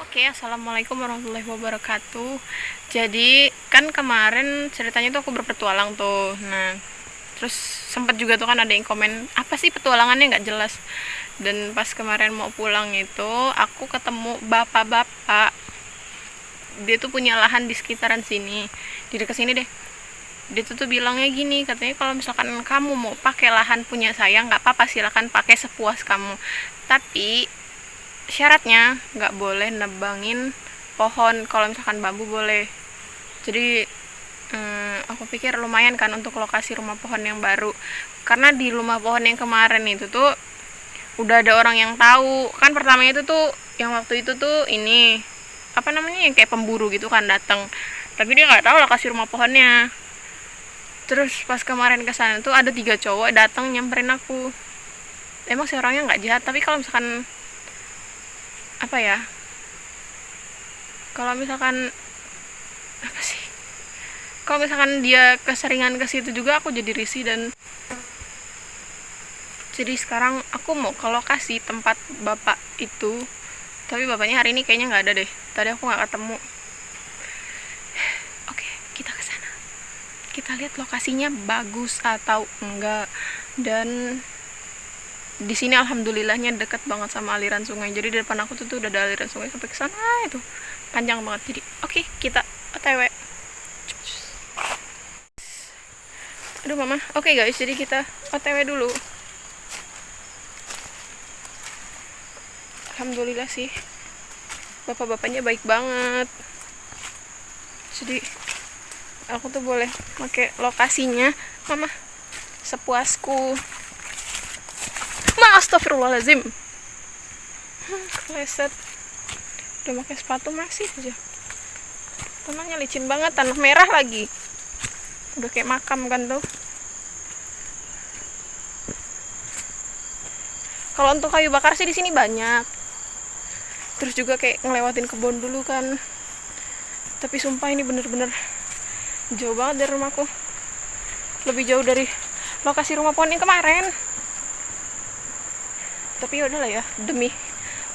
Oke, assalamualaikum warahmatullahi wabarakatuh. Jadi kan kemarin ceritanya tuh aku berpetualang tuh. Nah, terus sempat juga tuh kan ada yang komen apa sih petualangannya nggak jelas. Dan pas kemarin mau pulang itu aku ketemu bapak-bapak. Dia tuh punya lahan di sekitaran sini, di dekat sini deh. Dia tuh bilangnya gini, katanya kalau misalkan kamu mau pakai lahan punya saya nggak apa-apa, silakan pakai sepuas kamu. Tapi syaratnya nggak boleh nebangin pohon. Kalau misalkan bambu boleh. Jadi aku pikir lumayan kan untuk lokasi rumah pohon yang baru, karena di rumah pohon yang kemarin itu tuh udah ada orang yang tahu kan. Pertamanya itu tuh yang waktu itu tuh ini apa namanya, yang kayak pemburu gitu kan datang, tapi dia nggak tahu lokasi rumah pohonnya. Terus pas kemarin kesana tuh ada 3 cowok datang nyamperin aku. Emang si orangnya nggak jahat, tapi kalau misalkan apa ya, kalau misalkan apa sih, kalau misalkan dia keseringan ke situ juga aku jadi risih. Dan jadi sekarang aku mau ke lokasi tempat bapak itu, tapi bapaknya hari ini kayaknya nggak ada deh, tadi aku nggak ketemu. Oke, kita ke sana, kita lihat lokasinya bagus atau enggak. Dan di sini alhamdulillahnya deket banget sama aliran sungai. Jadi di depan aku tuh udah ada aliran sungai sampai ke sana itu, panjang banget. Jadi oke, kita OTW. Aduh mama. Oke guys, jadi kita OTW dulu. Alhamdulillah sih, bapak-bapaknya baik banget. Jadi aku tuh boleh pakai lokasinya mama sepuasku. Astagfirullahaladzim, keleset. Udah pakai sepatu masih aja. Tanahnya licin banget, tanah merah lagi. Udah kayak makam kan tuh. Kalau untuk kayu bakar sih di sini banyak. Terus juga kayak ngelewatin kebun dulu kan. Tapi sumpah ini bener-bener jauh banget dari rumahku. Lebih jauh dari lokasi rumah pohon yang kemarin. Tapi ya udahlah ya, demi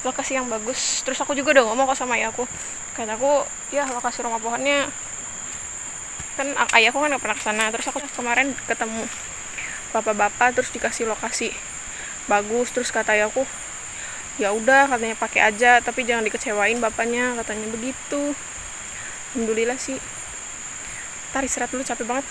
lokasi yang bagus. Terus aku juga udah ngomong kok sama ayahku, kata aku ya lokasi rumah pohonnya kan ayahku kan gak pernah kesana. Terus aku kemarin ketemu bapak-bapak terus dikasih lokasi bagus. Terus kata ayahku ya udah, katanya pakai aja tapi jangan dikecewain bapaknya, katanya begitu. Alhamdulillah sih. Ntar istirahat dulu, capek banget.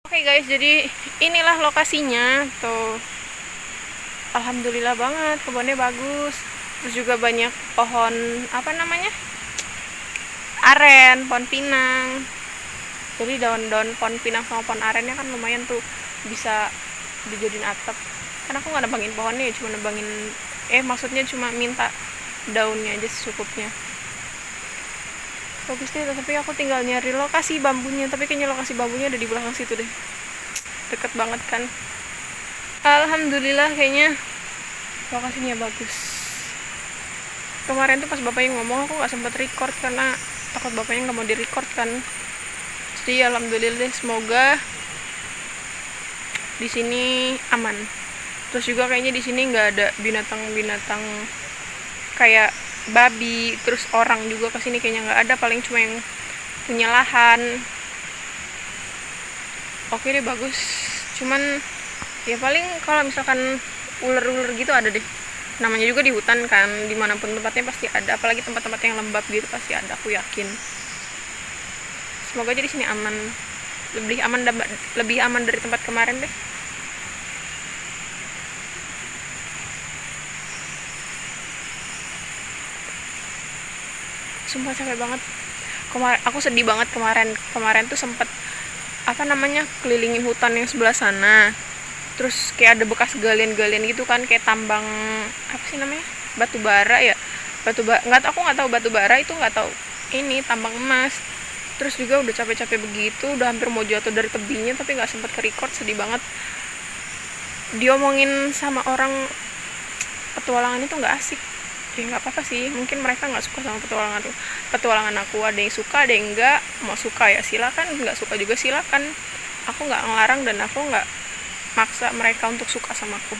Oke guys, jadi inilah lokasinya tuh. Alhamdulillah banget, kebunnya bagus. Terus juga banyak pohon apa namanya, aren, pohon pinang. Jadi daun-daun pohon pinang sama pohon arennya kan lumayan tuh, bisa dijadiin atap. Karena aku nggak nebangin pohonnya, cuma nebangin maksudnya cuma minta daunnya aja secukupnya. Bagus deh, tapi aku tinggal nyari lokasi bambunya. Tapi kayaknya lokasi bambunya ada di belakang situ deh, deket banget kan. Alhamdulillah kayaknya lokasinya bagus. Kemarin tuh pas bapaknya ngomong aku gak sempat record karena takut bapaknya gak mau di-record kan. Jadi alhamdulillah deh, semoga di sini aman. Terus juga kayaknya di sini nggak ada binatang-binatang kayak babi. Terus orang juga kesini kayaknya nggak ada, paling cuma yang punya lahan. Oke deh, bagus. Cuman ya paling kalau misalkan ular-ular gitu ada deh. Namanya juga di hutan kan, dimanapun tempatnya pasti ada. Apalagi tempat-tempat yang lembab gitu pasti ada, aku yakin. Semoga aja di sini aman, lebih aman dari tempat kemarin deh. Sumpah capek banget. Aku sedih banget kemarin tuh sempet apa namanya, kelilingin hutan yang sebelah sana. Terus kayak ada bekas galian-galian gitu kan, kayak tambang apa sih namanya, batu bara ya, aku nggak tahu batu bara itu, nggak tahu ini tambang emas. Terus juga udah capek-capek begitu, udah hampir mau jatuh dari tebinya tapi nggak sempat ke-record. Sedih banget. Diomongin sama orang petualangan itu nggak asik. Ya nggak apa-apa sih, mungkin mereka nggak suka sama petualangan aku. Ada yang suka, ada yang nggak. Mau suka ya silakan, nggak suka juga silakan. Aku nggak ngelarang dan aku nggak maksa mereka untuk suka sama aku.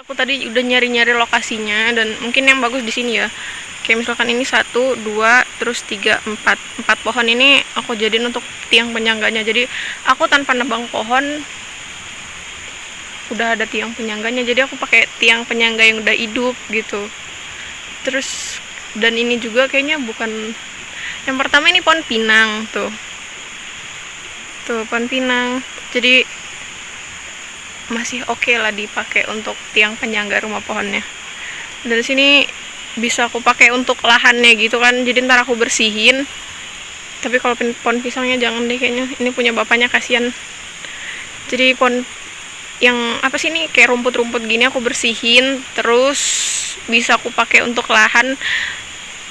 Aku tadi udah nyari-nyari lokasinya dan mungkin yang bagus di sini ya. Kayak misalkan ini 1, 2, terus 3, 4. 4 pohon ini aku jadiin untuk tiang penyangganya. Jadi aku tanpa nebang pohon udah ada tiang penyangganya. Jadi aku pakai tiang penyangga yang udah hidup gitu. Terus dan ini juga kayaknya bukan yang pertama, ini pohon pinang tuh. Tuh pohon pinang. Jadi masih oke lah dipakai untuk tiang penyangga rumah pohonnya. Dari sini bisa aku pakai untuk lahannya gitu kan, jadi ntar aku bersihin. Tapi kalau pohon pisangnya jangan deh, kayaknya ini punya bapaknya, kasihan. Jadi pohon yang apa sih ini kayak rumput-rumput gini aku bersihin, terus bisa aku pakai untuk lahan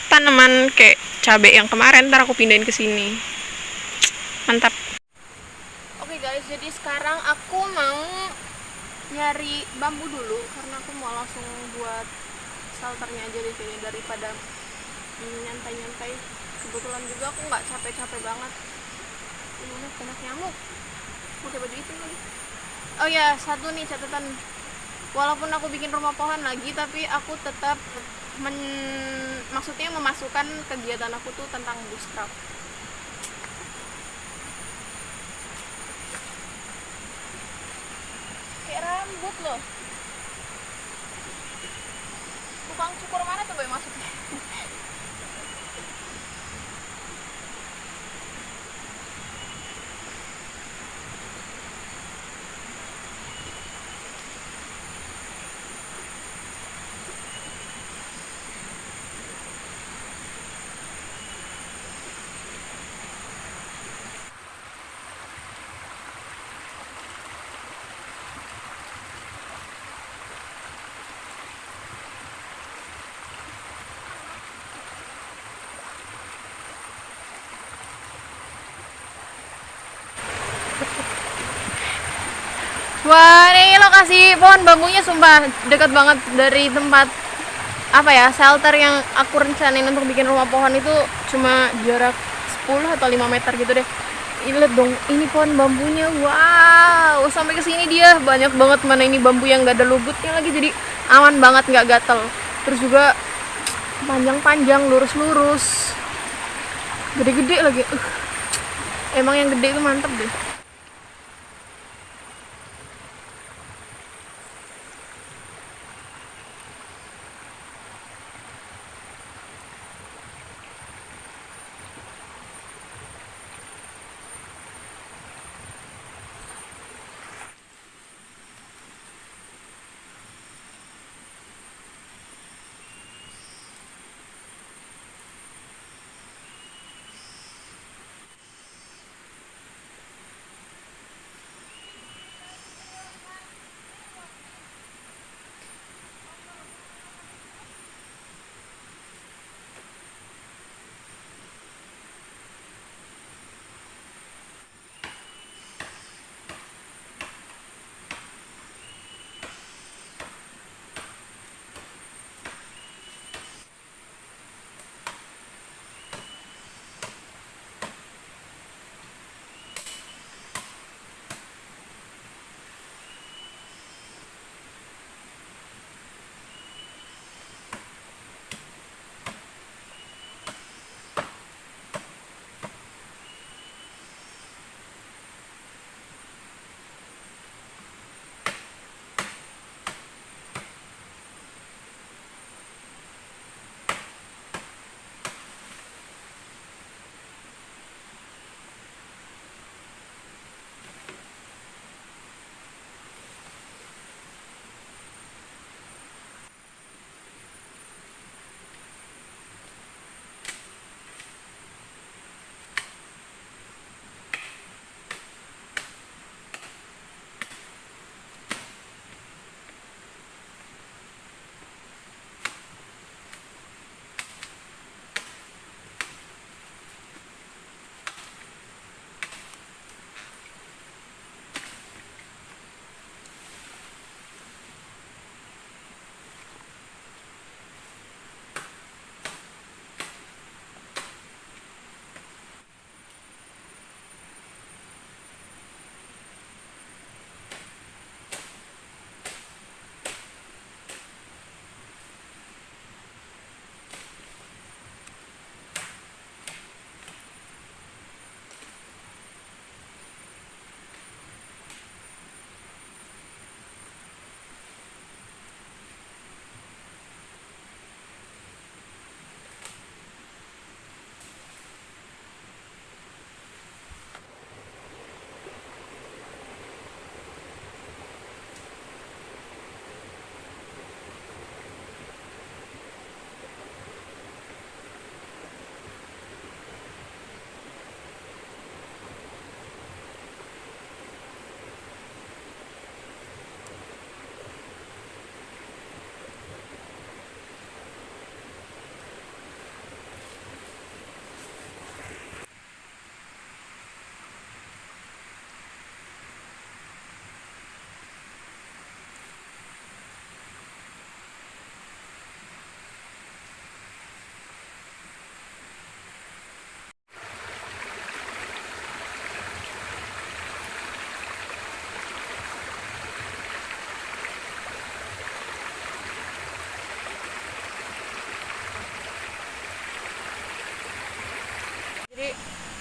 tanaman kayak cabai yang kemarin, ntar aku pindahin ke sini. Mantap. Oke guys, jadi sekarang aku mau nyari bambu dulu karena aku mau langsung buat shelternya aja deh kayaknya, daripada nyantai-nyantai. Kebetulan juga aku nggak capek-capek banget. Ini banyak nyamuk. Pakai baju itu lagi. Oh ya, satu nih catatan. Walaupun aku bikin rumah pohon lagi, tapi aku tetap maksudnya memasukkan kegiatan aku tuh tentang bushcraft. Kayak rambut loh. Tukang cukur mana tuh boy masuknya? Wah, ini lokasi pohon bambunya sumpah dekat banget dari tempat apa ya, shelter yang aku rencanain untuk bikin rumah pohon itu. Cuma jarak 10 atau 5 meter gitu deh. Ini lihat dong, ini pohon bambunya. Wow, sampai ke sini dia banyak banget. Mana ini bambu yang gak ada lubutnya lagi, jadi aman banget, nggak gatel. Terus juga panjang-panjang, lurus-lurus, gede-gede lagi. Emang yang gede itu mantep deh.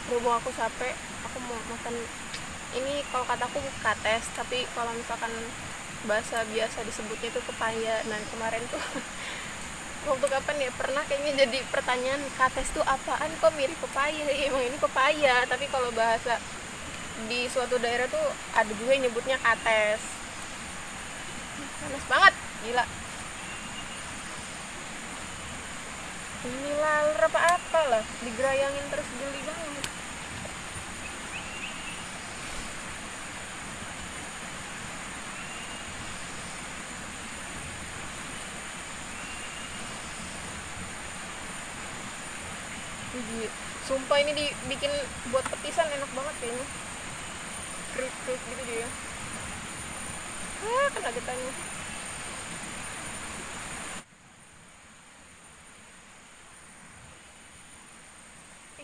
berhubung aku capek, aku mau makan ini, kalau kataku kates, tapi kalau misalkan bahasa biasa disebutnya itu pepaya. Nah kemarin tuh waktu kapan ya, pernah kayaknya jadi pertanyaan, kates tuh apaan kok mirip pepaya. Emang ini pepaya, tapi kalau bahasa di suatu daerah tuh ada juga yang nyebutnya kates. Panas banget, gila. Ini laler apa lah, digerayangin terus, geli banget. Sumpah ini dibikin buat petisan enak banget kayaknya. Kriuk-kriuk gitu dia. Kena getahnya.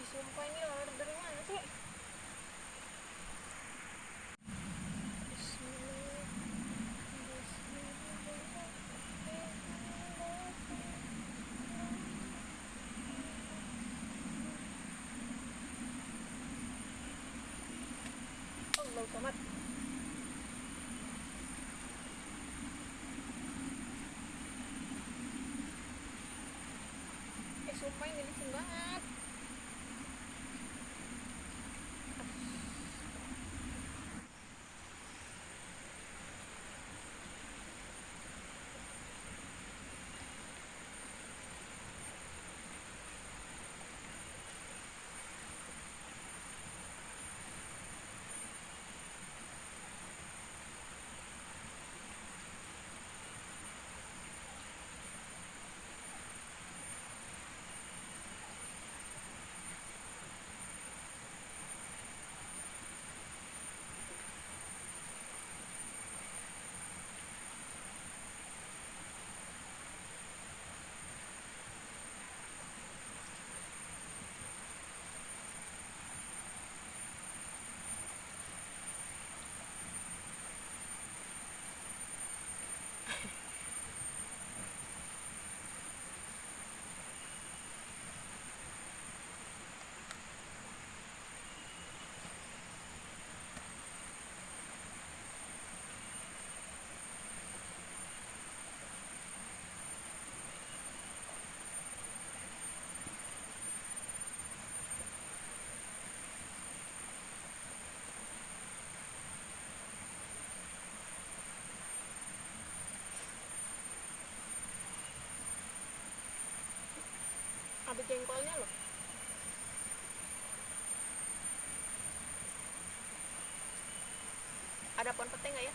Sumpah ini laler dari mana sih? Allah somat. Sumpah ini licin banget. Ada jengkolnya loh. Ada pohon petai nggak ya?